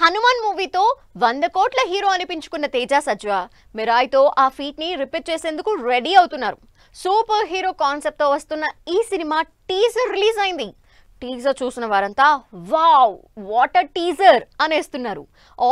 హనుమాన్ మూవీతో 100 కోట్ల హీరో అనిపించుకున్న తేజ సజ్జా మిరాయ్తో ఆ ఫీట్ ని రిపీట్ చేసేందుకు రెడీ అవుతున్నారు. సూపర్ హీరో కాన్సెప్ట్ తో వస్తున్న ఈ సినిమా టీజర్ రిలీజ్ అయింది. టీజర్ చూసిన వారంతా వావ్ వాట్ అ టీజర్ అనేస్తున్నారు.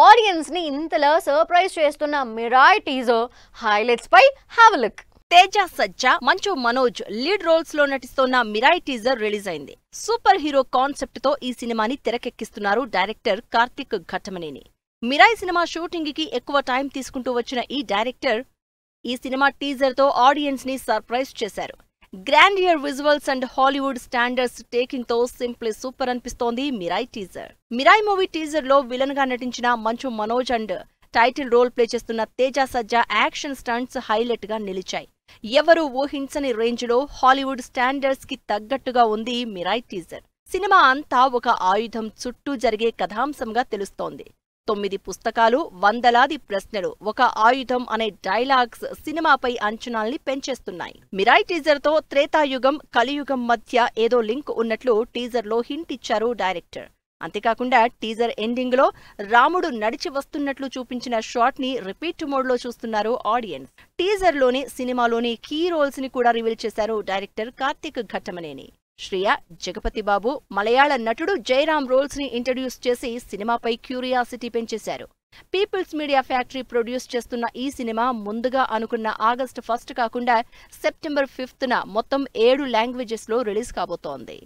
ఆడియన్స్ ని ఇంతలా సర్ప్రైజ్ చేస్తున్న మిరాయ్ టీజర్ హైలైట్స్ పై have a look. Teja Sajja, Manchu Manoj lead roles లో నటిస్తున్న మిరాయ్ టీజర్ రిలీజ్ అయింది. సూపర్ హీరో కాన్సెప్ట్ తో ఈ సినిమాని తెరకెక్కిస్తున్నారు director Karthik Ghattamaneni. Mirai cinema shooting కి ఎక్కువ టైం తీసుకుంటూ వచ్చిన ఈ డైరెక్టర్ ఈ సినిమా టీజర్ తో ఆడియన్స్ ని సర్ప్రైజ్ చేశారు. Grandeur visuals and Hollywood standards taking తో సింప్లీ సూపర్ అనిపిస్తోంది Mirai teaser. Mirai movie teaser లో విలన్ గా నటించిన Manchu Manoj and title role play చేస్తున్న Teja Sajja action stunts highlight గా నిలిచాయి. ఎవరూ ఊహించని రేంజ్ లో హాలీవుడ్ స్టాండర్డ్స్ కి తగ్గట్టుగా ఉంది మిరాయ్ టీజర్. సినిమా అంతా ఒక ఆయుధం చుట్టూ జరిగే కథాంశంగా తెలుస్తోంది. 9 పుస్తకాలు, వందలాది ప్రశ్నలు, ఒక ఆయుధం అనే డైలాగ్స్ సినిమాపై అంచనాల్ని పెంచేస్తున్నాయి. మిరాయ్ టీజర్ తో త్రేతాయుగం, కలియుగం మధ్య ఏదో లింక్ ఉన్నట్లు టీజర్ లో హింట్ ఇచ్చారు డైరెక్టర్. అంతేకాకుండా టీజర్ ఎండింగ్ లో రాముడు నడిచి వస్తున్నట్లు చూపించిన షాట్ ని రిపీట్ మోడ్ లో చూస్తున్నారు ఆడియన్స్. టీజర్ లోని సినిమాలోని కీ రోల్స్ ని కూడా రివీల్ చేశారు డైరెక్టర్ కార్తిక్ ఘట్టమనేని. శ్రియ, జగపతి బాబు, మలయాళ నటుడు జయరాం రోల్స్ ని ఇంట్రడ్యూస్ చేసి సినిమాపై క్యూరియాసిటీ పెంచేశారు. పీపుల్స్ మీడియా ఫ్యాక్టరీ ప్రొడ్యూస్ చేస్తున్న ఈ సినిమా ముందుగా అనుకున్న ఆగస్టు 1 కాకుండా సెప్టెంబర్ 5న మొత్తం 7 లాంగ్వేజెస్ లో రిలీజ్ కాబోతోంది.